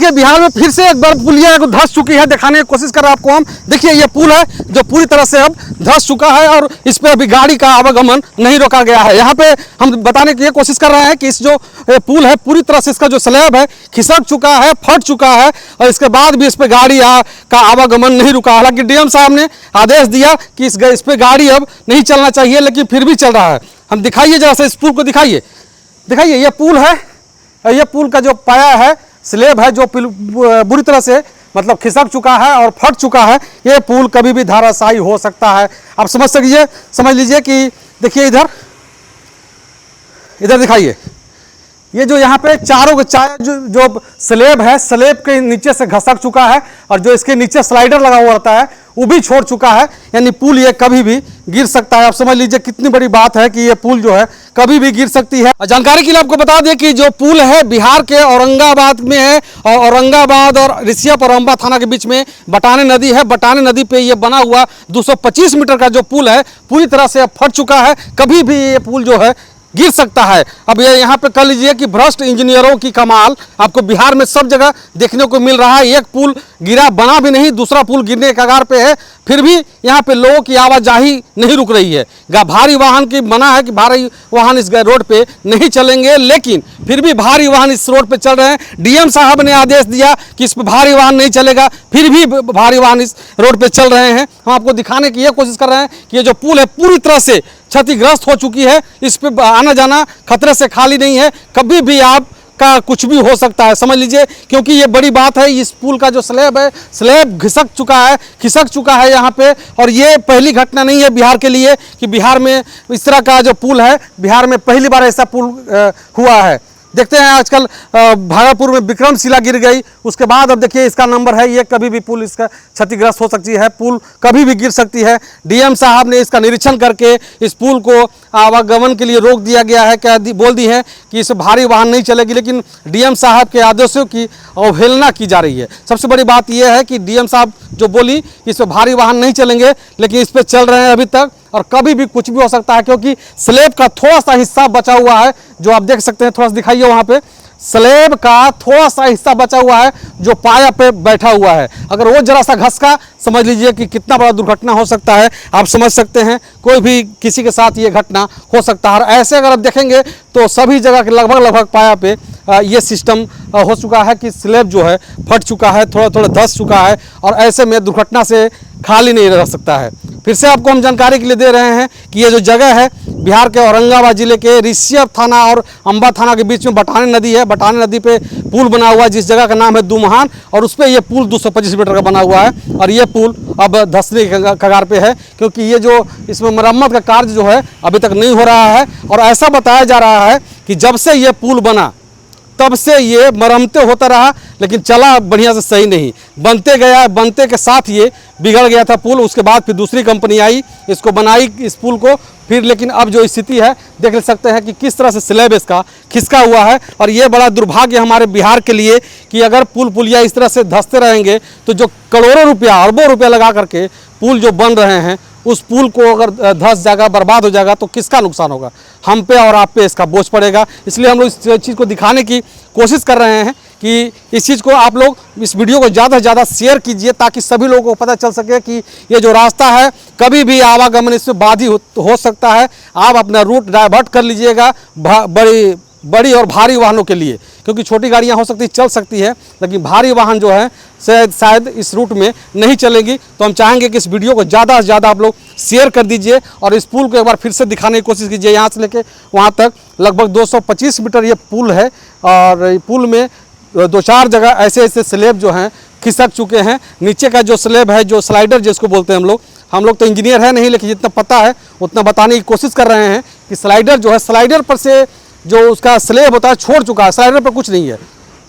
ये बिहार में फिर से एक बार पुलिया धंस चुकी है, दिखाने की कोशिश कर रहे हैं आपको हम। देखिए ये पुल है जो पूरी तरह से अब धंस चुका है और इस पर अभी गाड़ी का आवागमन नहीं रोका गया है। यहाँ पे हम बताने की ये कोशिश कर रहे हैं कि इस जो पुल है पूरी तरह से इसका जो स्लैब है खिसक चुका है, फट चुका है और इसके बाद भी इस पर गाड़ी का आवागमन नहीं रुका। हालांकि डीएम साहब ने आदेश दिया कि इस पर गाड़ी अब नहीं चलना चाहिए, लेकिन फिर भी चल रहा है। हम दिखाइए जरा सा इस पुल को, दिखाइए ये पुल है। ये पुल का जो पाया है, स्लैब है जो बुरी तरह से मतलब खिसक चुका है और फट चुका है। ये पुल कभी भी धराशायी हो सकता है। आप समझ लीजिए कि देखिए इधर दिखाइए, ये जो यहाँ पे चारों के जो स्लैब है, स्लैब के नीचे से घसक चुका है और जो इसके नीचे स्लाइडर लगा हुआ रहता है वो भी छोड़ चुका है। यानी पुल ये कभी भी गिर सकता है। आप समझ लीजिए कितनी बड़ी बात है कि ये पुल जो है कभी भी गिर सकती है। जानकारी के लिए आपको बता दें कि जो पुल है बिहार के औरंगाबाद में है और औरंगाबाद और रिसियापुर और अंबा थाना के बीच में बटाने नदी है। बटाने नदी पे ये बना हुआ 225 मीटर का जो पुल है पूरी तरह से फट चुका है। कभी भी ये पुल जो है गिर सकता है। अब ये यहाँ पे कह लीजिए कि भ्रष्ट इंजीनियरों की कमाल आपको बिहार में सब जगह देखने को मिल रहा है। एक पुल गिरा, बना भी नहीं, दूसरा पुल गिरने के कगार पे है, फिर भी यहाँ पे लोगों की आवाजाही नहीं रुक रही है। भारी वाहन की मना है कि भारी वाहन इस रोड पे नहीं चलेंगे, लेकिन फिर भी भारी वाहन इस रोड पे चल रहे हैं। डीएम साहब ने आदेश दिया कि इस पर भारी वाहन नहीं चलेगा, फिर भी भारी वाहन इस रोड पे चल रहे हैं। हम आपको दिखाने की ये कोशिश कर रहे हैं कि ये जो पुल है पूरी तरह से क्षतिग्रस्त हो चुकी है। इस पे आना जाना खतरे से खाली नहीं है, कभी भी आपका कुछ भी हो सकता है। समझ लीजिए, क्योंकि ये बड़ी बात है। इस पुल का जो स्लैब है, स्लैब खिसक चुका है यहाँ पे। और ये पहली घटना नहीं है बिहार के लिए कि बिहार में इस तरह का जो पुल है, बिहार में पहली बार ऐसा पुल हुआ है। देखते हैं आजकल भागलपुर में विक्रमशिला गिर गई, उसके बाद अब देखिए इसका नंबर है। ये कभी भी पुल इसका क्षतिग्रस्त हो सकती है, पुल कभी भी गिर सकती है। डीएम साहब ने इसका निरीक्षण करके इस पुल को आवागमन के लिए रोक दिया गया है। क्या बोल दी है कि इस भारी वाहन नहीं चलेगी, लेकिन डीएम साहब के आदेशों की अवहेलना की जा रही है। सबसे बड़ी बात यह है कि डीएम साहब जो बोली कि इस पर भारी वाहन नहीं चलेंगे, लेकिन इस पर चल रहे हैं अभी तक और कभी भी कुछ भी हो सकता है। क्योंकि स्लैब का थोड़ा सा हिस्सा बचा हुआ है, जो आप देख सकते हैं, थोड़ा सा दिखाइए वहाँ पे। स्लैब का थोड़ा सा हिस्सा बचा हुआ है जो पाया पे बैठा हुआ है। अगर वो जरा सा घसका, समझ लीजिए कि कितना बड़ा दुर्घटना हो सकता है। आप समझ सकते हैं, कोई भी किसी के साथ ये घटना हो सकता है। और ऐसे अगर आप देखेंगे तो सभी जगह के लगभग पाया पे ये सिस्टम हो चुका है कि स्लैब जो है फट चुका है, थोड़ा धंस चुका है और ऐसे में दुर्घटना से खाली नहीं रह सकता है। फिर से आपको हम जानकारी के लिए दे रहे हैं कि ये जो जगह है बिहार के औरंगाबाद जिले के रिसियापुर थाना और अंबा थाना के बीच में बटाने नदी है। बटाने नदी पे पुल बना हुआ है जिस जगह का नाम है दुमहान, और उस पर यह पुल 225 मीटर का बना हुआ है और ये पुल अब धंसने के कगार पे है। क्योंकि ये जो इसमें मरम्मत का कार्य जो है अभी तक नहीं हो रहा है। और ऐसा बताया जा रहा है कि जब से ये पुल बना तब से ये मरम्मतें होता रहा, लेकिन चला बढ़िया से सही नहीं, बनते गया, बनते के साथ ये बिगड़ गया था पुल। उसके बाद फिर दूसरी कंपनी आई, इसको बनाई इस पुल को फिर। लेकिन अब जो स्थिति है देख सकते हैं कि किस तरह से स्लैब इसका खिसका हुआ है। और ये बड़ा दुर्भाग्य हमारे बिहार के लिए कि अगर पुलिया इस तरह से धंसते रहेंगे तो जो करोड़ों रुपया, अरबों रुपया लगा करके पुल जो बन रहे हैं, उस पुल को अगर धंस जाएगा, बर्बाद हो जाएगा, तो किसका नुकसान होगा? हम पे और आप पे इसका बोझ पड़ेगा। इसलिए हम लोग इस चीज़ को दिखाने की कोशिश कर रहे हैं कि इस चीज़ को आप लोग इस वीडियो को ज़्यादा से ज़्यादा शेयर कीजिए, ताकि सभी लोगों को पता चल सके कि ये जो रास्ता है कभी भी आवागमन इससे बाधित हो सकता है। आप अपना रूट डाइवर्ट कर लीजिएगा बड़ी और भारी वाहनों के लिए, क्योंकि छोटी गाड़ियां हो सकती चल सकती है, लेकिन भारी वाहन जो है शायद इस रूट में नहीं चलेगी। तो हम चाहेंगे कि इस वीडियो को ज़्यादा से ज़्यादा आप लोग शेयर कर दीजिए और इस पुल को एक बार फिर से दिखाने की कोशिश कीजिए। यहाँ से लेके वहाँ तक लगभग 225 मीटर ये पुल है और पुल में 2-4 जगह ऐसे स्लैब जो हैं खिसक चुके हैं। नीचे का जो स्लैब है, जो स्लाइडर जिसको बोलते हैं हम लोग तो इंजीनियर है नहीं, लेकिन जितना पता है उतना बताने की कोशिश कर रहे हैं कि स्लाइडर जो है, स्लाइडर पर से जो उसका स्लैब होता है छोड़ चुका है। स्लाइडर पर कुछ नहीं है,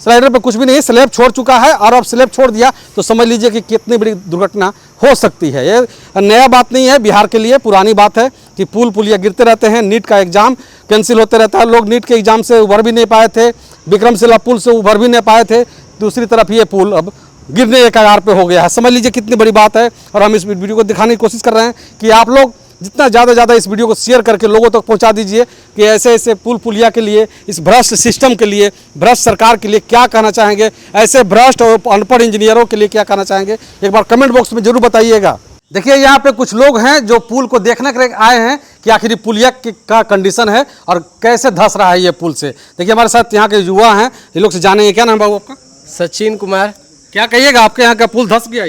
स्लाइडर पर कुछ भी नहीं है, स्लैब छोड़ चुका है। और अब स्लैब छोड़ दिया तो समझ लीजिए कि कितनी बड़ी दुर्घटना हो सकती है। ये नया बात नहीं है बिहार के लिए, पुरानी बात है कि पुलिया गिरते रहते हैं। नीट का एग्ज़ाम कैंसिल होते रहता है, लोग नीट के एग्ज़ाम से उभर भी नहीं पाए थे, विक्रमशिला पुल से उभर भी नहीं पाए थे। दूसरी तरफ ये पुल अब गिरने के कगार पे हो गया है। समझ लीजिए कितनी बड़ी बात है। और हम इस वीडियो को दिखाने की कोशिश कर रहे हैं कि आप लोग जितना ज़्यादा इस वीडियो को शेयर करके लोगों तक पहुंचा दीजिए कि ऐसे ऐसे पुल पुलिया के लिए, इस भ्रष्ट सिस्टम के लिए, भ्रष्ट सरकार के लिए क्या कहना चाहेंगे, ऐसे भ्रष्ट और अनपढ़ इंजीनियरों के लिए क्या कहना चाहेंगे, एक बार कमेंट बॉक्स में जरूर बताइएगा। देखिए यहाँ पे कुछ लोग हैं जो पुल को देखने के लिए आए हैं कि आखिर पुलिया का कंडीशन है और कैसे धंस रहा है ये पुल से। देखिए हमारे साथ यहाँ के युवा हैं, ये लोग से जानेंगे। क्या नाम है बाबू आपका? सचिन कुमार। क्या कहिएगा, आपके यहाँ का पुल धंस गया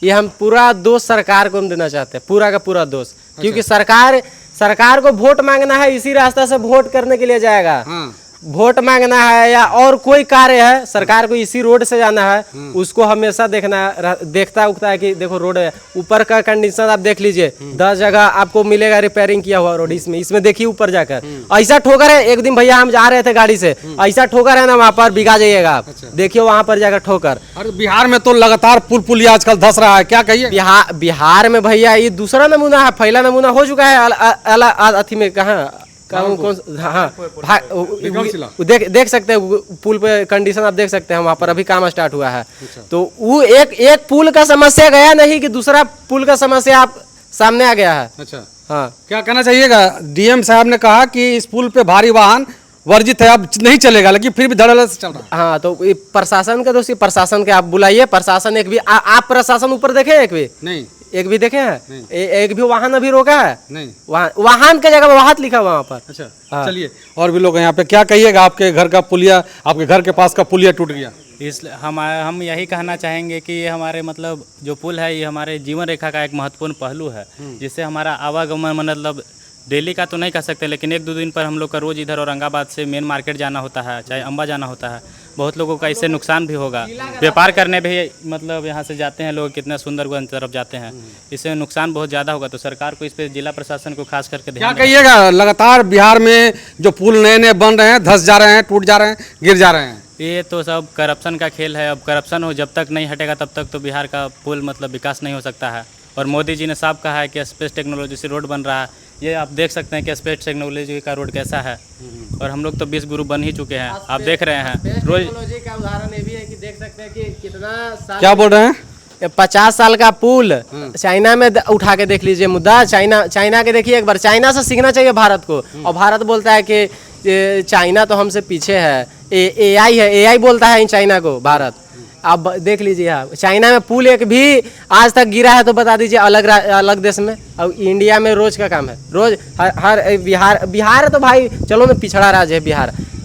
ये हम पूरा दोष सरकार को हम देना चाहते हैं, पूरा का पूरा दोष। क्योंकि सरकार को वोट मांगना है, इसी रास्ता से वोट करने के लिए जाएगा। वोट मांगना है या और कोई कार्य है, सरकार को इसी रोड से जाना है। उसको हमेशा देखता उगता है कि देखो रोड है, ऊपर का कंडीशन आप देख लीजिए, 10 जगह आपको मिलेगा रिपेयरिंग किया हुआ रोड। इसमें देखिए ऊपर जाकर ऐसा ठोकर है। एक दिन भैया हम जा रहे थे गाड़ी से, ऐसा ठोकर है ना, वहाँ पर बिगा जाइएगा आप। देखिए वहाँ पर जाकर ठोकर। और बिहार में तो लगातार पुल पुलिया आजकल धंस रहा है, क्या कहिए? बिहार में भैया ये दूसरा नमूना है, पहला नमूना हो चुका है। अथी में कहाँ देख सकते हैं पुल पे कंडीशन आप देख सकते हैं, वहाँ पर अभी काम स्टार्ट हुआ है। तो वो एक पुल का समस्या गया नहीं कि दूसरा पुल का समस्या आप सामने आ गया है। अच्छा, हाँ, क्या कहना चाहिएगा? डीएम साहब ने कहा कि इस पुल पे भारी वाहन वर्जित है, अब नहीं चलेगा, लेकिन फिर भी धड़ल्ले से चल रहा है। हाँ, तो प्रशासन का दोषी, प्रशासन के आप बुलाइए। प्रशासन एक भी आप प्रशासन ऊपर देखे? एक भी नहीं, एक भी देखे हैं? एक भी वाहन अभी रोका है नहीं? वाहन के जगह वाहन लिखा हुआ वहाँ पर। अच्छा, हाँ। चलिए और भी लोग हैं यहाँ पे, क्या कहिएगा? आपके घर का पुलिया, आपके घर के पास का पुलिया टूट गया, हम यही कहना चाहेंगे कि ये हमारे मतलब जो पुल है, ये हमारे जीवन रेखा का एक महत्वपूर्ण पहलू है, जिससे हमारा आवागमन मतलब डेली का तो नहीं कह सकते, लेकिन 1-2 दिन पर हम लोग का रोज़ इधर औरंगाबाद से मेन मार्केट जाना होता है, चाहे अम्बा जाना होता है। बहुत लोगों का इससे नुकसान भी होगा। व्यापार करने भी मतलब यहाँ से जाते हैं लोग, कितना सुंदरगंज तरफ जाते हैं, इससे नुकसान बहुत ज़्यादा होगा। तो सरकार को इस पर, जिला प्रशासन को खास करके ध्यान। क्या कहिएगा? लगातार बिहार में जो पुल नए बन रहे हैं, धंस जा रहे हैं, टूट जा रहे हैं, गिर जा रहे हैं। ये तो सब करप्शन का खेल है। अब करप्शन हो जब तक नहीं हटेगा तब तक तो बिहार का पुल मतलब विकास नहीं हो सकता है। और मोदी जी ने साफ कहा है कि स्पेस टेक्नोलॉजी से रोड बन रहा है। ये आप देख सकते हैं कि स्पेस टेक्नोलॉजी का रोड कैसा है, और हम लोग तो 20 गुरु बन ही चुके हैं, आप देख रहे हैं। रोज टेक्नोलॉजी का उदाहरण ये भी है कि देख सकते हैं कि कितना क्या बोल रहे हैं, 50 साल का पुल चाइना में उठा के देख लीजिए मुद्दा। चाइना के देखिए एक बार, चाइना से सीखना चाहिए भारत को। और भारत बोलता है कि चाइना तो हमसे पीछे है, एआई है, एआई बोलता है इन चाइना को भारत। आप देख लीजिए, आप चाइना में पुल एक भी आज तक गिरा है तो बता दीजिए अलग देश में। अब इंडिया में रोज का काम है, रोज हर बिहार तो भाई चलो ना पिछड़ा राज्य है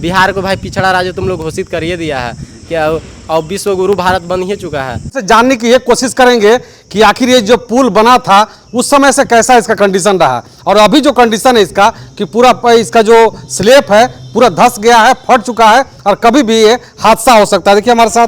बिहार को भाई पिछड़ा राज्य तुम लोग घोषित कर ही दिया है क्या, और विश्व गुरु भारत बन ही चुका है। जानने की एक कोशिश करेंगे कि आखिर ये जो पुल बना था उस समय से कैसा इसका कंडीशन रहा, और अभी जो कंडीशन है इसका कि पूरा इसका जो स्लेब है पूरा धंस गया है, फट चुका है, और कभी भी ये हादसा हो सकता है। देखिए हमारे साथ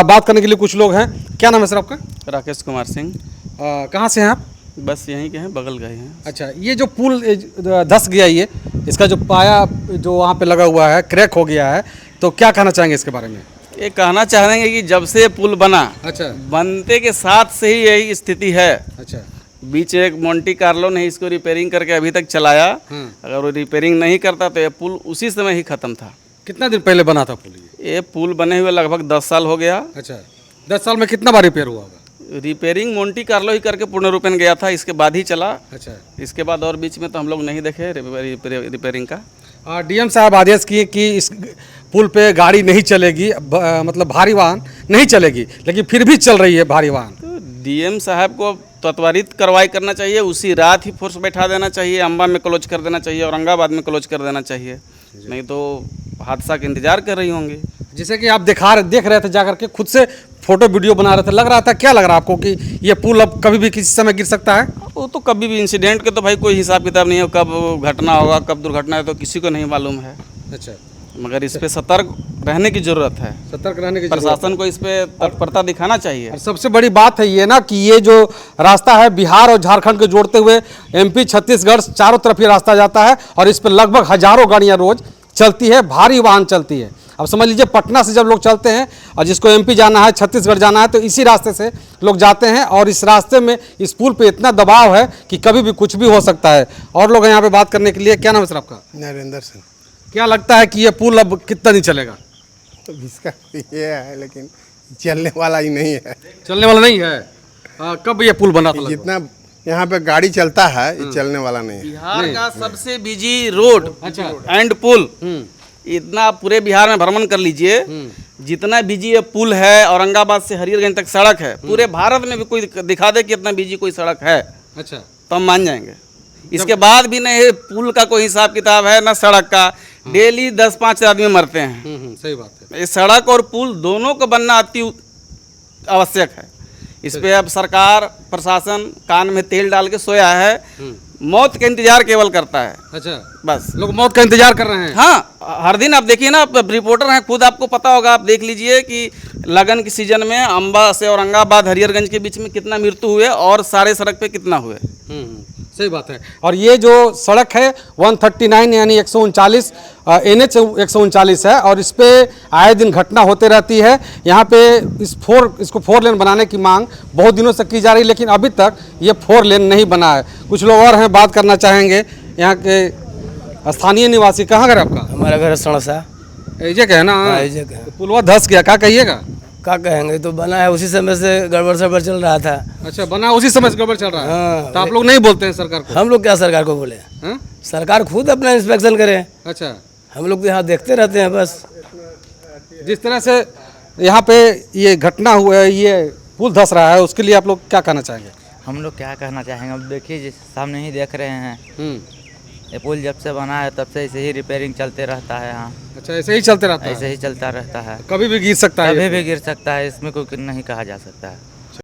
बात करने के लिए कुछ लोग हैं। क्या नाम है सर आपका? राकेश कुमार सिंह। कहाँ से हैं आप? बस यहीं के हैं, बगल गए हैं। अच्छा, ये जो पुल धंस गया, ये इसका जो पाया जो वहाँ पे लगा हुआ है क्रैक हो गया है, तो क्या कहना चाहेंगे इसके बारे में? ये कहना चाहेंगे कि जब से पुल बना, अच्छा, बनते के साथ से ही यही स्थिति है। अच्छा, बीच एक मोंटी कार्लो ने इसको रिपेयरिंग करके अभी तक चलाया। अगर वो रिपेयरिंग नहीं करता तो ये पुल उसी समय ही खत्म था। कितना दिन पहले बना था पुल? ये पुल बने हुए लगभग 10 साल हो गया। अच्छा, 10 साल में कितना बार रिपेयर हुआ होगा? रिपेयरिंग मोंटी कार्लो ही करके पूर्ण रूपेण गया था, इसके बाद ही चला। अच्छा, इसके बाद और बीच में तो हम लोग नहीं देखे रिपेयरिंग का। डीएम साहब आदेश किए कि इस पुल पे गाड़ी नहीं चलेगी, मतलब भारी वाहन नहीं चलेगी, लेकिन फिर भी चल रही है भारी वाहन। तो डीएम साहब को त्वरित कार्रवाई करना चाहिए, उसी रात ही फोर्स बैठा देना चाहिए, अम्बा में क्लोज कर देना चाहिए, औरंगाबाद में क्लोज कर देना चाहिए, नहीं तो हादसा का इंतजार कर रही होंगी। जैसे कि आप देख रहे थे जाकर के, खुद से फोटो वीडियो बना रहे थे, लग रहा था, क्या लग रहा है आपको कि ये पुल अब कभी भी किसी समय गिर सकता है? वो तो कभी भी इंसिडेंट के तो भाई कोई हिसाब किताब नहीं है, कब घटना होगा कब दुर्घटना है तो किसी को नहीं मालूम है। अच्छा, मगर इस पे सतर्क रहने की जरूरत है, सतर्क रहने की प्रशासन को इस पे तत्परता दिखाना चाहिए। और सबसे बड़ी बात है ये ना कि ये जो रास्ता है बिहार और झारखंड को जोड़ते हुए एमपी छत्तीसगढ़ चारों तरफ ये रास्ता जाता है, और इस पर लगभग हजारों गाड़ियाँ रोज चलती है, भारी वाहन चलती है। अब समझ लीजिए पटना से जब लोग चलते हैं और जिसको एमपी जाना है, छत्तीसगढ़ जाना है, तो इसी रास्ते से लोग जाते हैं, और इस रास्ते में इस पुल पे इतना दबाव है कि कभी भी कुछ भी हो सकता है। और लोग हैं यहाँ पे बात करने के लिए। क्या नाम है सर आपका? नरेंद्र सिंह। क्या लगता है कि ये पुल अब कितना दिन चलेगा? तो इसका ये है, लेकिन चलने वाला ही नहीं है। चलने वाला नहीं है? कब ये पुल बना था? जितना यहाँ पे गाड़ी चलता है, ये चलने वाला नहीं है। बिहार का सबसे बिजी रोड अच्छा एंड पुल, इतना पूरे बिहार में भ्रमण कर लीजिए, जितना बिजी ये पुल है, औरंगाबाद से हरिहरगंज तक सड़क है, पूरे भारत में भी कोई दिखा दे कि इतना बिजी कोई सड़क है अच्छा तो हम मान जाएंगे। इसके बाद भी न ये पुल का कोई हिसाब किताब है ना सड़क का। डेली 10-5 आदमी मरते हैं। सही बात है। ये सड़क और पुल दोनों को बनना अति आवश्यक है। इस पे अब सरकार प्रशासन कान में तेल डाल के सोया है, मौत का इंतजार केवल करता है अच्छा, बस। लोग मौत का इंतजार कर रहे हैं। हाँ, हर दिन आप देखिए ना, आप रिपोर्टर हैं खुद, आपको पता होगा, आप देख लीजिए कि लगन के सीजन में अंबा से औरंगाबाद हरिहरगंज के बीच में कितना मृत्यु हुए और सारे सड़क पे कितना हुए। सही बात है। और ये जो सड़क है 139 यानी 139 NH 139 है और इस पे आए दिन घटना होते रहती है। यहाँ पे इसको 4 लेन बनाने की मांग बहुत दिनों से की जा रही है, लेकिन अभी तक ये 4 लेन नहीं बना है। कुछ लोग और हैं, बात करना चाहेंगे। यहाँ के स्थानीय निवासी, कहाँ घर आपका? हमारा घर सणसा ऐजे का है ना? ऐजे का। तो पुलवा धस गया, क्या कहिएगा? क्या कहेंगे, तो बना है उसी समय से गड़बड़ सड़बड़ चल रहा था। अच्छा, बना उसी समय से गड़बड़ चल रहा है। हाँ। तो आप लोग नहीं बोलते हैं सरकार को? हम लोग क्या सरकार को बोले, हाँ? सरकार खुद अपना इंस्पेक्शन करे। अच्छा, हम लोग तो यहाँ देखते रहते हैं बस। जिस तरह से यहाँ पे ये घटना हुआ है, ये पुल धस रहा है, उसके लिए आप लोग क्या कहना चाहेंगे? हम लोग क्या कहना चाहेंगे, अब देखिए जिस सामने ही देख रहे हैं, ये पुल जब से बना है तब से ऐसे ही रिपेयरिंग चलते रहता है यहाँ। अच्छा, ऐसे ही चलते रहता है? ऐसे ही चलता रहता है, कभी भी गिर सकता है कभी ये? भी गिर सकता है, इसमें कोई नहीं कहा जा सकता है।